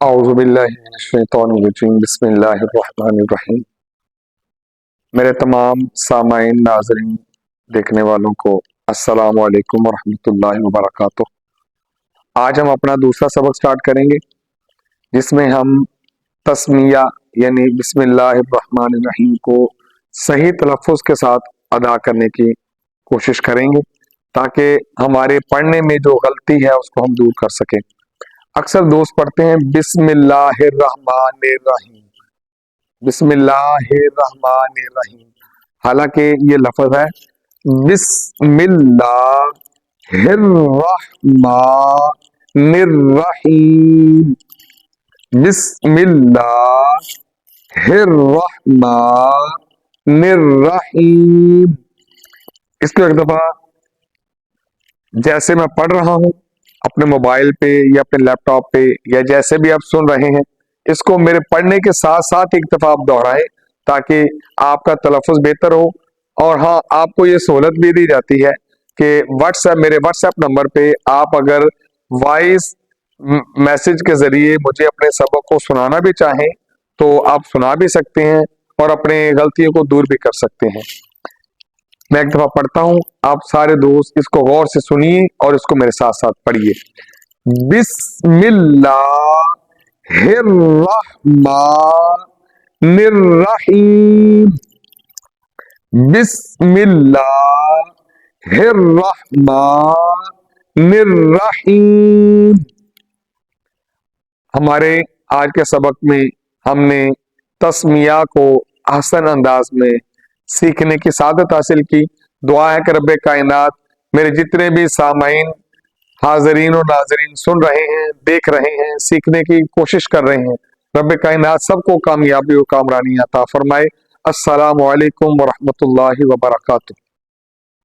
اعوذ باللہ من الشیطان الرجیم بسم اللہ الرحمن الرحیم۔ میرے تمام سامعین، ناظرین، دیکھنے والوں کو السلام علیکم ورحمۃ اللہ وبرکاتہ۔ آج ہم اپنا دوسرا سبق سٹارٹ کریں گے جس میں ہم تسمیہ یعنی بسم اللہ الرحمن الرحیم کو صحیح تلفظ کے ساتھ ادا کرنے کی کوشش کریں گے تاکہ ہمارے پڑھنے میں جو غلطی ہے اس کو ہم دور کر سکیں۔ اکثر دوست پڑھتے ہیں بسم اللہ الرحمن الرحیم، بسم اللہ الرحمن الرحیم، حالانکہ یہ لفظ ہے بسم اللہ الرحمن الرحیم، بسم اللہ الرحمن الرحیم۔ اس کو ایک دفعہ جیسے میں پڑھ رہا ہوں اپنے موبائل پہ یا اپنے لیپ ٹاپ پہ یا جیسے بھی آپ سن رہے ہیں، اس کو میرے پڑھنے کے ساتھ ساتھ ایک دفعہ آپ دہرائیں تاکہ آپ کا تلفظ بہتر ہو۔ اور ہاں، آپ کو یہ سہولت بھی دی جاتی ہے کہ میرے واٹس ایپ نمبر پہ آپ اگر وائس میسج کے ذریعے مجھے اپنے سبق کو سنانا بھی چاہیں تو آپ سنا بھی سکتے ہیں اور اپنے غلطیوں کو دور بھی کر سکتے ہیں۔ میں ایک دفعہ پڑھتا ہوں، آپ سارے دوست اس کو غور سے سنیے اور اس کو میرے ساتھ ساتھ پڑھیے۔ بسم اللہ الرحمن الرحیم، بسم اللہ الرحمن الرحیم۔ ہمارے آج کے سبق میں ہم نے تسمیہ کو احسن انداز میں سیکھنے کی سعادت حاصل کی۔ دعا ہے کہ رب کائنات میرے جتنے بھی سامعین، حاضرین و ناظرین سن رہے ہیں، دیکھ رہے ہیں، سیکھنے کی کوشش کر رہے ہیں، رب کائنات سب کو کامیابی و کامرانی عطا فرمائے۔ السلام علیکم ورحمۃ اللہ وبرکاتہ۔